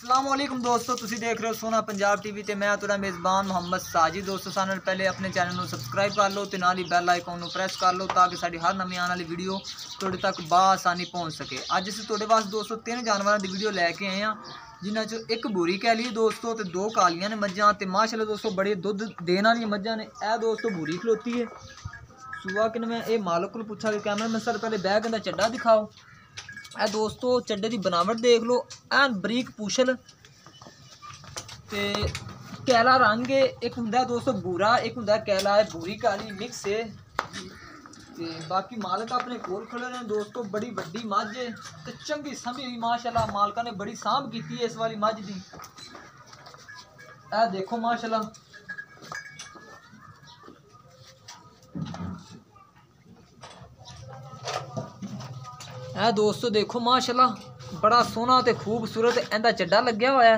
अस्सलामुअलैकुम दोस्तों, तुसी देख रहे हो सोना पंजाब टीवी ते मैं तुहाडा मेज़बान मोहम्मद साजिद। दोस्तों सारे नाल पहले अपने चैनल को सबसक्राइब कर लो ते नाल ही बैल आइकन को प्रेस कर लो ताकि साडी हर नवी आने वाली वीडियो तुहाडे तक बआसानी पहुँच सके। अज असीं तुहाडे वास्ते दोस्तों 3 जानवरों की वीडियो लैके आए हैं, जिन्हां चों एक भूरी कैली दोस्तों ते 2 कालियां ने मज्जां ते माशाअल्लाह दोस्तों बड़े दुध देने वाली मज्जां ने। ए दोस्तों भूरी खलोती है सुबह कि मैं ये मालक को पूछा कि कैमरा में सर पहले बैग का चड्डा दिखाओ। ए दोस्तों चड्डे की बनावट देख लो, एन बरीक पूछल ते कैला रंग है। एक हुंदा दोस्तों भूरा, एक हुंदा कैला है, भूरी काली मिक्स है। ते बाकी मालक अपने कोल खड़े ने दोस्तों, बड़ी वड्डी मझ है ते चंगी समझी हुई माशाल्लाह। मालका ने बड़ी सांभ की है इस वाली मझ दी। ए देखो माशाल्लाह है दोस्तों, देखो माशाल्लाह बड़ा सोहना ते खूबसूरत इंदा चड्डा लग्या हुआ है।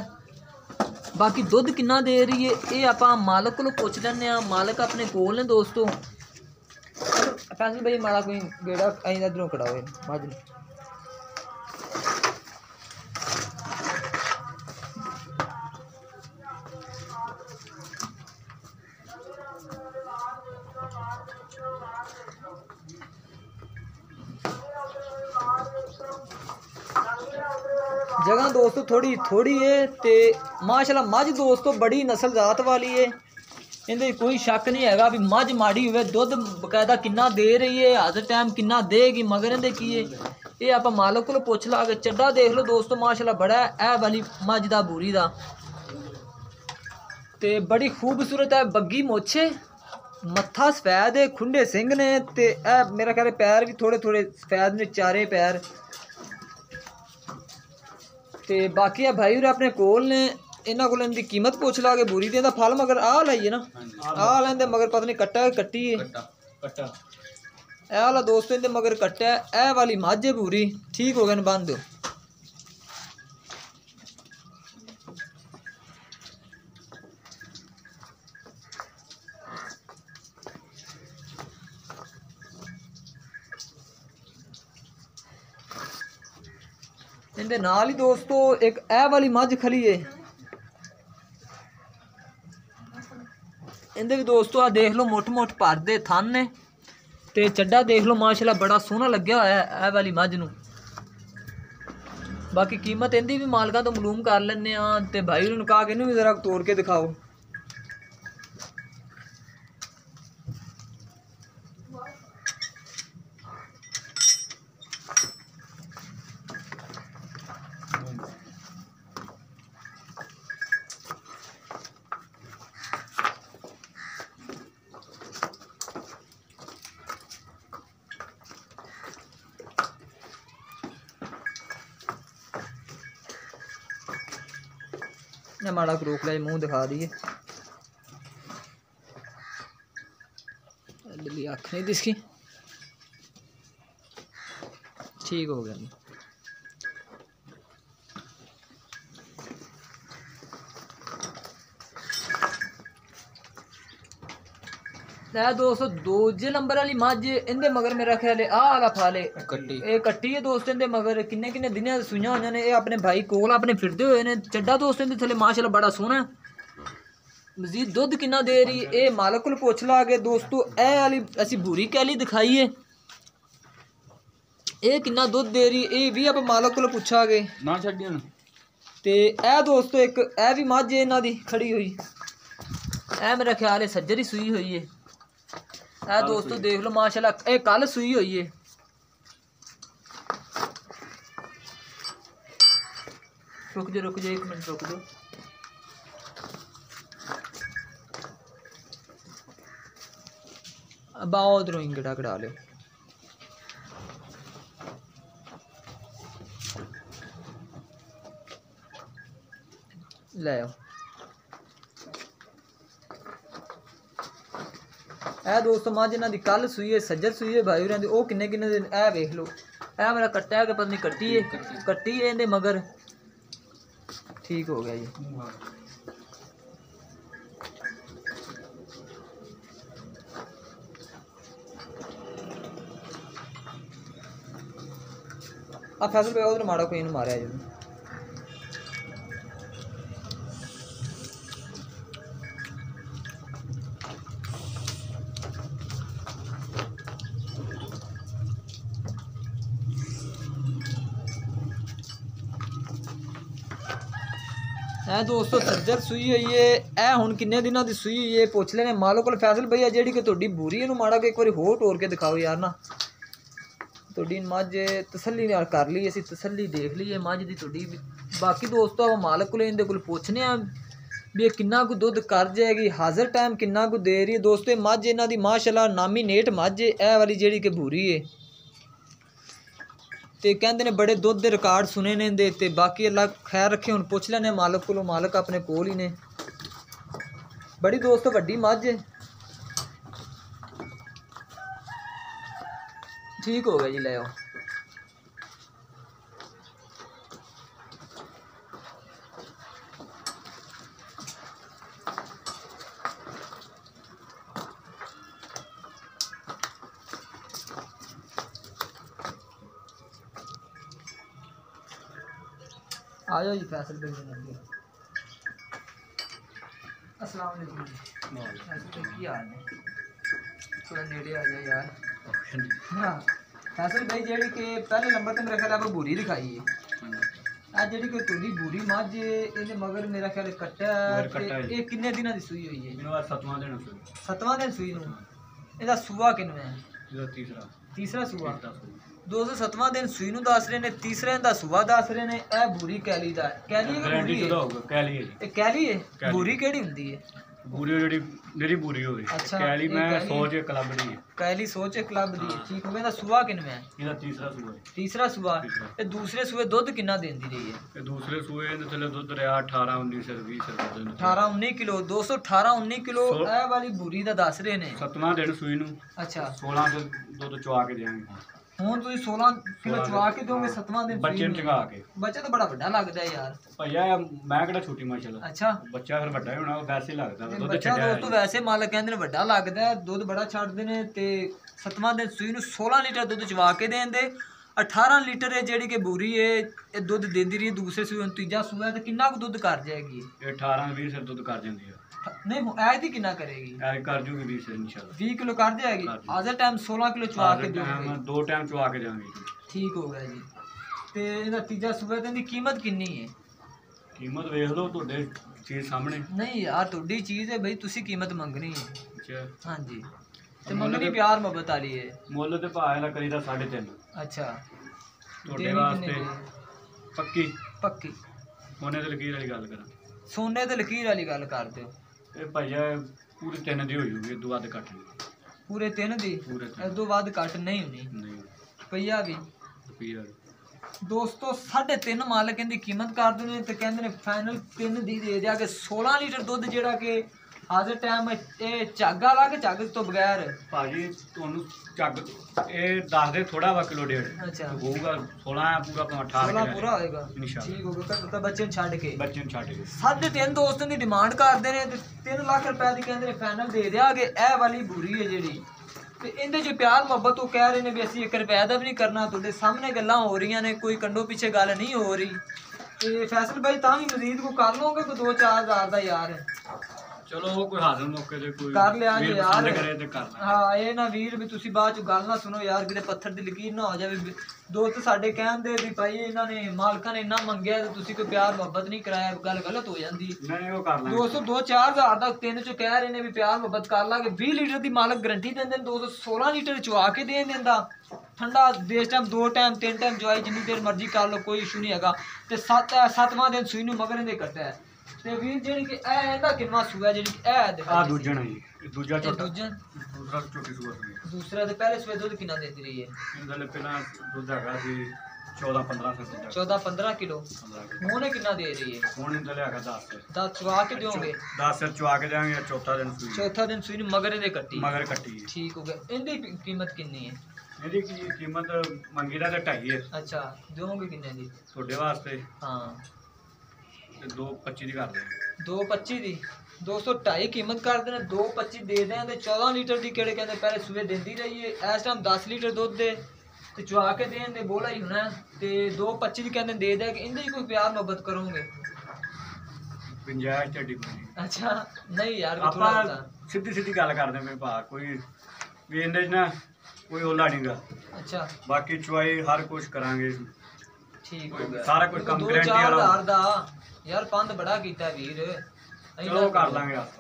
बाकी दुध किन्ना दे रही है ये आप मालक को पुछ लें। मालक अपने कोल ने दोस्तों। फैसल भाई माड़ा कोई गेड़ा इधरों खड़ा हुए मझ जगह दोस्तों थोड़ी थोड़ी है ते माशाल्लाह मझ दोस्तों बड़ी नस्ल जात वाली है। इहदे कोई शक नहीं है भी मझ माड़ी हुए दुध बकायदा किन्ना दे रही है, हर टाइम किन्ना देगी, मगर इहदे की है ये आप मालक को पुछ ला के। चड्डा देख लो दोस्तों माशाल्लाह बड़ा है वाली मझ दा भूरी दा ते बड़ी खूबसूरत है। बग्गी मोछे, मत्था सफेद है, खुंडे सिंह ने ते मेरा ख्याल पैर भी थोड़े थोड़े सफेद ने, चारे पैर। ते बाकी है भाई अपने कोल ने, इन्हों को इनकी कीमत पूछ ला के बुरी दी फल मगर आ लाइए ना आ लेंदे मगर पता नहीं कट्टा है कट्टी है ए वाला दोस्तों इनके मगर कट्टा है। ए वाली मझ है पूरी ठीक हो गए न बंद। इनके नाल ही दोस्तों एक ए वाली मझ खली है। इनके भी दोस्तों आ देख लो मोट मोट भरदे थन ने ते चड्डा देख लो माशाल्लाह बड़ा सोहना लग्या होया है ए वाली मझ नूं। बाकी कीमत इनकी भी मालका तो मालूम कर लेने ते भाई ने कहा कि इन्हू भी जरा तोड़ के दिखाओ। माड़ा रोक लिया मुंह दिखा दिए, अख नहीं दिसकी ठीक हो गया। दोस्तों दूजे नंबर वाली मझ इंदे मगर मेरा ख्याल है आला फाले कट्टी है दोस्तों। इंदे मगर किन्ने किन्ने दिन सुइयां होइयां ने। अपने भाई कोल अपने फिरदे हुए ने। चड्डा दोस्तों इंदे थले माशाल्लाह बड़ा सोहना। मजीद दुध किन्ना दे रही ये मालक को पुछ ला के दोस्तों। ए वाली असी भूरी कैली दिखाई है, ये किन्ना दुध दे रही ये भी आप मालक को पूछा गे ना छड्डिया ते। ए दोस्तों एक ए भी मझ है इन्हां दी खड़ी हुई, ए मेरा ख्याल है सज्जर ही सुई हुई है। है दोस्तों देख लो माशाल्लाह ये कल सुई हुई है। रुक जाओ एक मिनट रुक जाओ। अब आओ उधरों इंगड़ा कड़ा लो। ले आओ ए दोस्तों मझ इन्हां दी कल सुई है, सज्जर सुई है भाई होरां दी। ओ किन्ने किन्ने दिन ए वेख लो ए मेरा कट्टा है कि पता नहीं कट्टी है इहदे मगर ठीक हो गया जी। आ फैसल पे उधर माड़ा कोई मारा जो ਇਹ ਦੋਸਤੋ ਸੱਜਰ ਸੂਈ ਹੋਈ ਹੈ। ਇਹ ਹੁਣ ਕਿੰਨੇ ਦਿਨਾਂ ਦੀ ਸੂਈ ਹੋਈ ਹੈ ਪੁੱਛ ਲੈਣੇ ਮਾਲਕ ਕੋਲ। ਫੈਸਲ ਭਈਆ ਜਿਹੜੀ ਕਿ ਤੁਹਾਡੀ ਬੂਰੀ ਇਹਨੂੰ ਮਾੜਾ ਕਿ ਇੱਕ ਵਾਰੀ ਹੋਰ ਟੋਰ ਕੇ ਦਿਖਾਓ ਯਾਰ ਨਾ। ਤੁਹਾਡੀ ਮੱਝ ਤਸੱਲੀ ਨਾਲ ਕਰ ਲਈ ਅਸੀਂ, ਤਸੱਲੀ ਦੇਖ ਲਈਏ ਮੱਝ ਦੀ ਤੁਹਾਡੀ। ਬਾਕੀ ਦੋਸਤੋ ਆਪਾਂ ਮਾਲਕ ਕੋਲ ਇਹਦੇ ਕੋਲ ਪੁੱਛਨੇ ਆ ਵੀ ਇਹ ਕਿੰਨਾ ਕੁ ਦੁੱਧ ਕਰ ਜਾਏਗੀ, ਹਾਜ਼ਰ ਟਾਈਮ ਕਿੰਨਾ ਕੁ ਦੇ ਰਹੀ ਹੈ। ਦੋਸਤੋ ਇਹ ਮੱਝ ਇਹਨਾਂ ਦੀ ਮਾਸ਼ਾਅੱਲਾ ਨਾਮੀਨੇਟ ਮੱਝ ਹੈ ਇਹ ਵਾਲੀ ਜਿਹੜੀ ਕਿ ਬੂਰੀ ਹੈ। ਤੇ ਕਹਿੰਦੇ ਨੇ ਬੜੇ ਦੁੱਧ ਦੇ ਰਿਕਾਰਡ ਸੁਣੇ ਨੇ ਇਹਦੇ ਤੇ। ਬਾਕੀ ਅੱਲਾ ਖੈਰ ਰੱਖੇ। ਹੁਣ ਪੁੱਛ ਲੈਣੇ ਮਾਲਕ ਕੋਲੋਂ, ਮਾਲਕ ਆਪਣੇ ਕੋਲ ਹੀ ਨੇ। ਬੜੀ ਦੋਸਤੋ ਵੱਡੀ ਮੱਝ ਹੈ। ठीक हो गया जी, ले आओ। आ जाओ जी फैसल भाई। अस्सलाम वालेकुम। की हाल है? थोड़ा नेड़े आ जाओ यार। हाँ फैसल भाई जी कि पहले नंबर तो मेरा ख्याल आप बूरी दिखाई है। आज जी कि तुझी बूरी मझ ये मगर मेरा ख्याल कट्टा ये किन्ने दिनों की सूई हुई है? 7वां दिन सूई नूं। ਇਹਦਾ ਸੂਆ ਕਿੰਨਾ ਹੈ? ਇਹਦਾ ਤੀਸਰਾ ਸੂਆ। 207ਵਾਂ ਦਿਨ ਸੂਈ ਨੂੰ ਦੱਸ ਰਹੇ ਨੇ, ਤੀਸਰੇ ਦਿਨ ਦਾ ਸੂਆ ਦੱਸ ਰਹੇ ਨੇ। ਇਹ ਬੂਰੀ ਕੈਲੀ ਦਾ ਕੈਲੀ ਹੈ ਕਿ ਬੂਰੀ ਹੈ? ਕੈਲੀ ਹੈ। ਇਹ ਕੈਲੀ ਹੈ। ਬੂਰੀ ਕਿਹੜੀ ਹੁੰਦੀ ਹੈ? ਬੂਰੀ ਜਿਹੜੀ ਮੇਰੀ ਬੂਰੀ ਹੋਵੇ। ਕੈਲੀ ਮੈਂ ਸੋਚ ਕਲੱਬ ਦੀ ਹੈ। ਕੈਲੀ ਸੋਚ ਕਲੱਬ ਦੀ ਹੈ। ਠੀਕ ਹੋ ਗਿਆ। ਇਹਦਾ ਸੂਆ ਕਿੰਨਾ ਹੈ? ਇਹਦਾ ਤੀਸਰਾ ਸੂਆ ਹੈ। ਤੀਸਰਾ ਸੂਆ। ਇਹ ਦੂਸਰੇ ਸੂਏ ਦੁੱਧ ਕਿੰਨਾ ਦਿੰਦੀ ਰਹੀ ਹੈ? ਇਹ ਦੂਸਰੇ ਸੂਏ ਦੇ ਥੱਲੇ ਦੁੱਧ ਰਿਹਾ 18 19 20 18 19 ਕਿਲੋ। 218 19 ਕਿਲੋ ਇਹ ਵਾਲੀ ਬੂਰੀ ਦਾ ਦੱਸ ਰਹੇ ਨੇ। 7ਵਾਂ ਦਿਨ ਸੂਈ ਨੂੰ। ਅੱਛਾ 16 ਤੋਂ ਦੁੱਧ ਚਵਾ ਕੇ ਦੇਵਾਂਗੇ। ਹੁਣ ਤੁਸੀਂ 16 ਕਿਲੋ ਚਵਾ ਕੇ ਦੋਗੇ 7ਵਾਂ ਦਿਨ ਬੱਚੇ ਨੂੰ ਚਗਾ ਕੇ। ਬੱਚਾ ਤਾਂ ਬੜਾ ਵੱਡਾ ਲੱਗਦਾ ਯਾਰ ਭਈਆ। ਮੈਂ ਕਿਹੜਾ ਛੋਟੀ ਮਾਸ਼ਾਅੱਲਾ। ਅੱਛਾ ਬੱਚਾ ਫਿਰ ਵੱਡਾ ਹੀ ਹੋਣਾ, ਵੈਸੇ ਹੀ ਲੱਗਦਾ ਦੁੱਧ ਛੱਡਿਆ। ਦੋਸਤੋ ਵੈਸੇ ਮਾਲਕ ਕਹਿੰਦੇ ਨੇ ਵੱਡਾ ਲੱਗਦਾ, ਦੁੱਧ ਬੜਾ ਛੱਡਦੇ ਨੇ। ਤੇ 7ਵਾਂ ਦਿਨ ਸੂਈ ਨੂੰ 16 ਲੀਟਰ ਦੁੱਧ ਚਵਾ ਕੇ ਦੇਂਦੇ। 18 ਲੀਟਰ ਹੈ ਜਿਹੜੀ ਕਿ ਬੂਰੀ ਹੈ ਇਹ ਦੁੱਧ ਦਿੰਦੀ ਰਹੀ। ਦੂਸਰੇ ਸੂਏ ਨੂੰ ਤੀਜਾ ਸੂਆ ਤੇ ਕਿੰਨਾ ਕੁ ਦੁੱਧ ਕਰ ਜਾਏਗੀ? ਇਹ 18 20 ਸਿਰ ਦੁੱਧ ਕਰ ਜਾਂਦੀ ਹੈ। नहीं ऐड ही कितना करेगी? ऐड कर जूगी 20 इंशाल्लाह 20 किलो कर जाएगी। आज टाइम 16 किलो चुआ के दोगे। दो टाइम चुआ के जाएंगे। ठीक हो गया जी। ते ਇਹਦਾ ਤੀਜਾ ਸੂਆ ਤੇ ਦੀ ਕੀਮਤ ਕਿੰਨੀ ਹੈ? ਕੀਮਤ ਵੇਖ ਲਓ ਤੁਹਾਡੇ ਚੀਜ਼ ਸਾਹਮਣੇ। ਨਹੀਂ ਯਾਰ ਤੁਹਾਡੀ ਚੀਜ਼ ਹੈ ਬਈ, ਤੁਸੀਂ ਕੀਮਤ ਮੰਗਣੀ ਹੈ। ਅੱਛਾ ਹਾਂਜੀ। ਤੇ ਮੰਗਣੀ ਪਿਆਰ ਮੁਹੱਬਤ ਵਾਲੀ ਹੈ। ਮੁੱਲ ਤੇ ਭਾਅ ਇਹਦਾ ਕਰੀਦਾ 3.5। ਅੱਛਾ ਤੁਹਾਡੇ ਵਾਸਤੇ ਪੱਕੀ ਪੱਕੀ। ਸੋਨੇ ਤੇ ਲਕੀਰ ਵਾਲੀ ਗੱਲ ਕਰਾਂ? ਸੋਨੇ ਤੇ ਲਕੀਰ ਵਾਲੀ ਗੱਲ ਕਰ ਦਿਓ। ਇਹ ਭਈਆ ਪੂਰੇ 3 ਦੀ ਹੋ ਜੂਗੀ, ਇਦੋਂ ਵੱਧ ਘੱਟ ਨਹੀਂ। ਪੂਰੇ 3 ਦੀ? ਇਦੋਂ ਵੱਧ ਘੱਟ ਨਹੀਂ ਹੋਣੀ। ਨਹੀਂ ਰੁਪਈਆ ਵੀ ਦੋਸਤੋ 3.5 ਮਾਲਕ ਇਹਦੀ ਕੀਮਤ ਕਰਦੇ ਨੇ ਤੇ ਕਹਿੰਦੇ ਨੇ ਫਾਈਨਲ 3 ਦੀ ਦੇ ਦਿਆ ਕਿ 16 ਲੀਟਰ ਦੁੱਧ ਜਿਹੜਾ ਕਿ ਹਾਜ਼ਰ ਟਾਈਮ ਇਹ ਝੱਗ ਵਾਲਾ ਕਿ ਝੱਗ ਤੋਂ ਬਗੈਰ? ਭਾਜੀ ਤੁਹਾਨੂੰ ਝੱਗ ਇਹ ਦੱਸ ਦੇ ਥੋੜਾ ਵਾ ਕਿਲੋ ਡੇਢ। ਅੱਛਾ ਹੋਊਗਾ 16 ਪੂਰਾ 18 16 ਪੂਰਾ ਹੋਏਗਾ ਇਨਸ਼ਾਅੱਲਾ। ਠੀਕ ਹੋ ਗਿਆ। ਤਾਂ ਬੱਚੇ ਨੂੰ ਛੱਡ ਕੇ 3.5 ਦੋਸਤਾਂ ਦੀ ਡਿਮਾਂਡ ਕਰਦੇ ਨੇ ਤੇ 3 ਲੱਖ ਰੁਪਏ ਦੀ ਕਹਿੰਦੇ ਨੇ ਫਾਈਨਲ ਦੇ ਦਿਆਂਗੇ। ਇਹ ਵਾਲੀ ਬੂਰੀ ਹੈ ਜਿਹੜੀ ਤੇ ਇਹਦੇ 'ਚ ਪਿਆਰ ਮੁਹੱਬਤ ਉਹ ਕਹਿ ਰਹੇ ਨੇ ਵੀ ਅਸੀਂ 1 ਰੁਪਏ ਦਾ ਵੀ ਨਹੀਂ ਕਰਨਾ। ਤੁਹਾਡੇ ਸਾਹਮਣੇ ਗੱਲਾਂ ਹੋ ਰਹੀਆਂ ਨੇ, ਕੋਈ ਕੰਡੋ ਪਿੱਛੇ ਗੱਲ ਨਹੀਂ ਹੋ ਰਹੀ। ਤੇ ਫੈਸਲ ਭਾਈ ਤਾਂ ਵੀ ਮਜ਼ੀਦ ਕੋ ਕਰ ਲਓਗੇ ਕੋਈ 2-4 ਹਜ਼ਾਰ ਦਾ ਯਾਰ? ਚਲੋ ਕੋਈ ਹਾਜ਼ਰ ਮੌਕੇ ਤੇ ਕੋਈ ਕਰ ਲਿਆ ਜੇ ਯਾਰ। ਕਰੇ ਤੇ ਕਰ ਲੈ। ਹਾਂ ਇਹ ਨਾ ਵੀਰ ਵੀ ਤੁਸੀਂ ਬਾਅਦ ਚ ਗੱਲ ਨਾ ਸੁਣੋ ਯਾਰ, ਕਿਤੇ ਪੱਥਰ ਦੀ ਲਕੀਰ ਨਾ ਹੋ ਜਾਵੇ। ਦੋਸਤ ਸਾਡੇ ਕਹਿੰਦੇ ਵੀ ਭਾਈ ਇਹਨਾਂ ਨੇ ਮਾਲਕਾਂ ਨੇ ਇੰਨਾ ਮੰਗਿਆ ਤੇ ਤੁਸੀਂ ਕੋਈ ਪਿਆਰ ਮੁਹੱਬਤ ਨਹੀਂ ਕਰਾਇਆ, ਗੱਲ ਗਲਤ ਹੋ ਜਾਂਦੀ। ਨਹੀਂ ਉਹ ਕਰ ਲਾਂਗੇ ਦੋਸਤੋ। 2-4 ਹਜ਼ਾਰ ਦਾ 3 ਚੋਂ ਕਹਿ ਰਹੇ ਨੇ ਵੀ ਪਿਆਰ ਮੁਹੱਬਤ ਕਰ ਲਾਂਗੇ। 20 ਲੀਟਰ ਦੀ ਮਾਲਕ ਗਰੰਟੀ ਦਿੰਦੇ ਨੇ। 216 ਲੀਟਰ ਚੁਆ ਕੇ ਦੇ ਦਿੰਦਾ ਠੰਡਾ ਦੇਸ਼ ਟਾਈਮ 2 ਟਾਈਮ 3 ਟਾਈਮ ਜਵਾਈ ਜਿੰਨੀ ਦੇਰ ਮਰਜ਼ੀ ਕਰ ਲਓ, ਕੋਈ ਇਸ਼ੂ ਨਹੀਂ ਹੈਗਾ। ਤੇ 7ਵਾਂ ਦਿਨ ਸੂਈ ਨੂੰ ਮਗਰ ਇਹਦੇ ਕੱਟਿਆ। ਤੇ ਵੀਰ ਜਿਹੜੀ ਕਿ ਇਹਦਾ ਕਿੰਨਾ ਸੂਆ ਜਿਹੜੀ ਇਹ ਆ? ਦੂਜਾ ਜੀ ਦੂਜਾ ਛੋਟਾ। ਦੂਸਰਾ ਛੋਟੀ ਸੂਆ ਸੀ। ਦੂਸਰਾ ਤੇ ਪਹਿਲੇ ਸੂਏ ਦੁੱਧ ਕਿੰਨਾ ਦਿੰਦੀ ਰਹੀ ਹੈ? ਇਹਦੇ ਪਹਿਲਾਂ ਦੁੱਧ ਹੈਗਾ ਸੀ 14-15 ਕਿਲੋ। ਹੁਣ ਇਹ ਕਿੰਨਾ ਦੇ ਰਹੀ ਹੈ? ਹੁਣ ਇਹਦਾ ਲਿਆਗਾ 10 ਚਵਾ ਕੇ ਦਿਓਗੇ? 10 ਚਵਾ ਕੇ ਜਾਵਾਂਗੇ। ਚੌਥਾ ਦਿਨ ਸੂਈ ਨੂੰ ਮਗਰ ਇਹਦੇ ਕੱਟੀ। ਮਗਰ ਕੱਟੀ ਠੀਕ ਹੋ ਗਿਆ। ਇਹਦੀ ਕੀਮਤ ਕਿੰਨੀ ਹੈ? ਇਹਦੀ ਕੀਮਤ ਮੰਗੀ ਦਾ ਤੇ 2.5 ਹੈ। ਅੱਛਾ ਦਿਓਗੇ ਕਿੰਨੇ ਦੀ ਤੁਹਾਡੇ ਵਾਸਤੇ? ਹਾਂ 2.25 ਦੀ ਕਰ ਦੇ। 2.25 ਦੀ 202.5 ਕੀਮਤ ਕਰਦੇ ਨੇ। 2.25 ਦੇ ਦਿਆਂ ਤੇ 14 ਲੀਟਰ ਦੀ ਕਿਹੜੇ ਕਹਿੰਦੇ ਪਹਿਲੇ ਸੂਏ ਦਿੰਦੀ ਰਹੀ ਹੈ। ਇਸ ਟਾਈਮ 10 ਲੀਟਰ ਦੁੱਧ ਦੇ ਤੇ ਚੁਆ ਕੇ ਦੇਣ ਦੇ ਬੋਲਾ ਹੀ ਹੋਣਾ। ਤੇ 2.25 ਦੀ ਕਹਿੰਦੇ ਦੇ ਦਿਆ ਕਿ ਇਹਦੇ ਹੀ ਕੋਈ ਪਿਆਰ ਮੁਹੱਬਤ ਕਰੋਗੇ? ਗੁੰਜਾਇਸ਼ ਢੱਡੀ ਬਣੀ। ਅੱਛਾ ਨਹੀਂ ਯਾਰ ਆਪਾਂ ਸਿੱਧੀ ਗੱਲ ਕਰਦੇ ਪਏ ਭਾ, ਕੋਈ ਵੀ ਇਹਦੇ ਚ ਨਾ ਕੋਈ ਓਲਾ ਨਹੀਂਗਾ। ਅੱਛਾ ਬਾਕੀ ਚੁਆਈ ਹਰ ਕੁਝ ਕਰਾਂਗੇ। ਠੀਕ ਹੋ ਗਿਆ। ਸਾਰਾ ਕੁਝ ਕੰਮ ਗਾਰੰਟੀ ਵਾਲਾ ਦਾ यार पंद बड़ा कीता वीर, चलो कर लांगे आप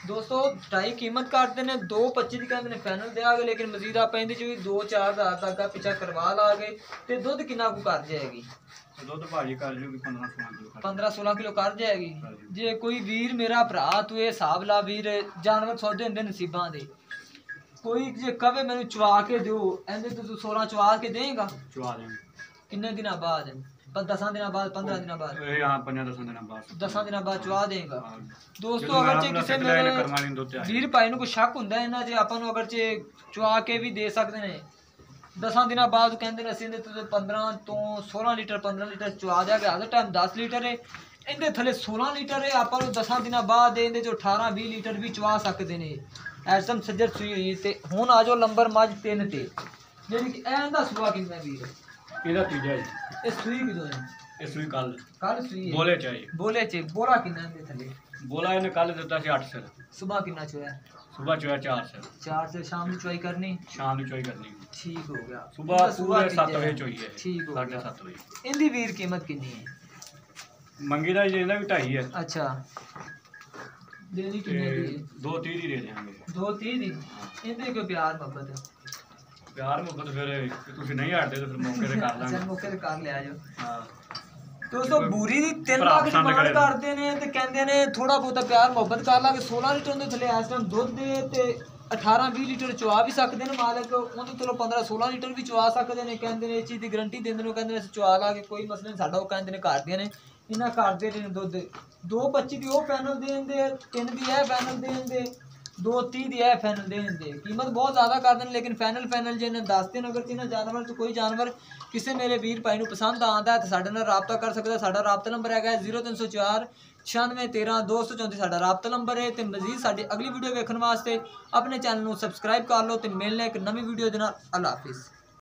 दोस्तों। ढाई कीमत करते ने 2.25 ਦੀ ਕਹਿੰਦੇ ਨੇ ਫਾਈਨਲ ਦੇਾਂਗੇ, ਲੇਕਿਨ ਮਜ਼ੀਦ ਆਪਾਂ ਇਹਦੇ ਚ ਵੀ 2-4 ਹਜ਼ਾਰ ਦਾ ਅੱਗਾ ਪਿੱਛਾ ਕਰਵਾ ਲਾਂਗੇ। ਤੇ ਦੁੱਧ ਕਿੰਨਾ ਕੁ ਕਰ ਜਾਏਗੀ? ਦੁੱਧ ਭਾਜੀ ਕਰ ਜੂਗੀ 15-16 ਕਿਲੋ, 15-16 ਕਿਲੋ ਕਰ ਜਾਏਗੀ। ਜੇ ਕੋਈ ਵੀਰ ਮੇਰਾ ਭਰਾ ਤੂੰ ਇਹ ਹਿਸਾਬ ਲਾ ਵੀਰ, ਜਾਨਵਰ ਸੌਦੇ ਹੁੰਦੇ ਨਸੀਬਾਂ ਦੇ, ਕੋਈ ਜੇ ਕਵੇ ਮੈਨੂੰ ਚਵਾ ਕੇ ਦਿਓ, ਇਹਦੇ ਤੂੰ 16 ਚਵਾ ਕੇ ਦੇਂਗਾ? ਚਵਾ ਦੇਂਗੇ। ਕਿੰਨੇ ਦਿਨਾਂ ਬਾਅਦ? 10 ਦਿਨਾਂ ਬਾਅਦ, 15 ਦਿਨਾਂ ਬਾਅਦ? ਇਹ ਹਾਂ 5-10 ਦਿਨਾਂ ਬਾਅਦ, 10 ਦਿਨਾਂ ਬਾਅਦ ਚਵਾ ਦੇਗਾ। ਦੋਸਤੋ ਅਗਰ ਜੇ ਕਿਸੇ ਮੇਰੇ ਵੀਰ ਭਾਈ ਨੂੰ ਕੋਈ ਸ਼ੱਕ ਹੁੰਦਾ ਇਹਨਾਂ 'ਚ, ਆਪਾਂ ਨੂੰ ਅਗਰ ਜੇ ਚਵਾ ਕੇ ਵੀ ਦੇ ਸਕਦੇ ਨੇ 10 ਦਿਨਾਂ ਬਾਅਦ, ਕਹਿੰਦੇ ਨੇ ਅਸੀਂ ਇਹਦੇ ਤੋਂ 15 ਤੋਂ 16 ਲੀਟਰ 15 ਲੀਟਰ ਚਵਾ ਦਿਆਂਗੇ। ਹਰ ਟਾਈਮ 10 ਲੀਟਰ ਹੈ, ਇਹਦੇ ਥੱਲੇ 16 ਲੀਟਰ ਹੈ, ਆਪਾਂ ਨੂੰ 10 ਦਿਨਾਂ ਬਾਅਦ ਇਹਦੇ 'ਚੋਂ 18-20 ਲੀਟਰ ਵੀ ਚਵਾ ਸਕਦੇ ਨੇ। ਇਸ ਟਾਈਮ ਸੱਜਰ ਸੂਈ ਹੋਈ ਤੇ ਹੁਣ ਆ ਜਾਓ ਨੰਬਰ ਮੱਝ 3 ਤੇ, ਜਿਹੜੀ ਕਿ ਇਹਦਾ ਸੁਭਾ ਕਿੰਨਾ ਵੀਰ? ਇਹਦਾ ਤੀਜਾ ਜੀ। ਇਹ ਸੂਈ ਕਿਦੋਂ ਹੈ? ਇਹ ਸੂਈ ਕੱਲ ਸੂਈ ਹੈ। ਬੋਲੇ ਚਾਹੀਏ, ਬੋਲੇ ਚ ਬੋਲਾ ਕਿੰਨਾ ਇਹਦੇ ਥੱਲੇ? ਬੋਲਾ ਇਹਨੇ ਕੱਲ ਦਿੱਤਾ ਸੀ 8 ਸਿਰ, ਸੁਬਾ ਕਿੰਨਾ ਚੋਇਆ? ਸੁਬਾ ਚੋਇਆ 4 ਸਿਰ, 4 से शाम ਨੂੰ ਚੁਆਈ ਕਰਨੀ, ਸ਼ਾਮ ਨੂੰ ਚੋਈ ਕਰਨੀ। ਠੀਕ ਹੋ ਗਿਆ। ਸੁਬਾ ਪੂਰੇ 7 ਵਜੇ ਚੋਈ ਹੈ, ਠੀਕ ਹੋ ਗਿਆ। 7:30 ਵਜੇ। ਇਹਦੀ ਵੀਰ ਕੀਮਤ ਕਿੰਨੀ ਹੈ? ਮੰਗੀ ਦਾ ਇਹਦਾ ਵੀ 2.5 ਹੈ। ਅੱਛਾ, ਦੇਣੀ ਕਿੰਨੀ ਦੀ? 2.30 ਦੀ ਦੇ ਦੇਵਾਂਗੇ। 2.30 ਦੀ? ਇਹਦੇ ਕੋਈ ਪਿਆਰ ਮੁਹੱਬਤ? ਪਿਆਰ ਮੁਹੱਬਤ ਫਿਰ ਤੁਸੀਂ ਨਹੀਂ ਹਟਦੇ ਤਾਂ ਫਿਰ ਮੌਕੇ ਤੇ ਕਰ ਲਾਂਗੇ। ਚਲ ਮੌਕੇ ਤੇ ਕਰ ਲਿਆ ਜੋ। ਹਾਂ ਦੋਸਤੋ ਬੂਰੀ ਦੀ 3 ਲੱਖ ਡਿਮਾਂਡ ਕਰਦੇ ਨੇ ਤੇ ਕਹਿੰਦੇ ਨੇ ਥੋੜਾ ਬਹੁਤਾ ਪਿਆਰ ਮੁਹੱਬਤ ਕਰ ਲਾਂਗੇ। 16 ਲੀਟਰ ਦੇ ਥੱਲੇ ਇਸ ਟਾਈਮ ਦੁੱਧ ਦੇ ਤੇ 18-20 ਲੀਟਰ ਚਵਾ ਵੀ ਸਕਦੇ ਨੇ ਮਾਲਕ, ਉਹਦੇ ਚਲੋ 15-16 ਲੀਟਰ ਵੀ ਚਵਾ ਸਕਦੇ ਨੇ। ਕਹਿੰਦੇ ਨੇ ਇਹ ਚੀਜ਼ ਦੀ ਗਰੰਟੀ ਦਿੰਦੇ ਨੇ, ਕਹਿੰਦੇ ਨੇ ਅਸੀਂ ਚਵਾ ਲਾਂਗੇ, ਕੋਈ ਮਸਲਾ ਨਹੀਂ ਸਾਡਾ। ਉਹ ਕਹਿੰਦੇ ਨੇ ਕਰਦੀਆਂ ਨੇ ਇਹਨਾਂ ਕਰਦੇ ਨੇ ਦੁੱਧ 2.25 ਦੀ ਉਹ ਫਾਈਨਲ ਦੇ ਦਿੰਦੇ, 3 ਦੀ ਇਹ ਫਾਈਨਲ ਦੇ ਦਿੰਦੇ, 2.30 ਦੀ ਇਹ ਫਾਈਨਲ ਦੇ ਦਿੰਦੇ। ਕੀਮਤ ਬਹੁਤ ਜ਼ਿਆਦਾ ਕਰਦੇ ਨੇ, ਲੇਕਿਨ ਫਾਈਨਲ ਜੇ ਇਹਨਾਂ ਦੱਸਦੇ ਨੇ। ਅਗਰ ਇਹਨਾਂ ਜਾਨਵਰ ਤੋਂ ਕੋਈ ਜਾਨਵਰ ਕਿਸੇ ਮੇਰੇ ਵੀਰ ਭਾਈ ਨੂੰ ਪਸੰਦ ਆਉਂਦਾ ਤਾਂ ਸਾਡੇ ਨਾਲ ਰਾਬਤਾ ਕਰ ਸਕਦਾ। ਸਾਡਾ ਰਾਬਤਾ ਨੰਬਰ ਹੈਗਾ 0304 9613 234 ਸਾਡਾ ਰਾਬਤਾ ਨੰਬਰ ਹੈ। ਤੇ ਮਜ਼ੀਦ ਸਾਡੀ ਅਗਲੀ ਵੀਡੀਓ ਵੇਖਣ ਵਾਸਤੇ ਆਪਣੇ ਚੈਨਲ ਨੂੰ ਸਬਸਕ੍ਰਾਈਬ ਕਰ ਲਓ ਤੇ ਮਿਲਣਾ ਇੱਕ ਨਵੀਂ ਵੀਡੀਓ ਦੇ ਨਾਲ। ਅੱਲਾ ਹਾਫਿਜ਼।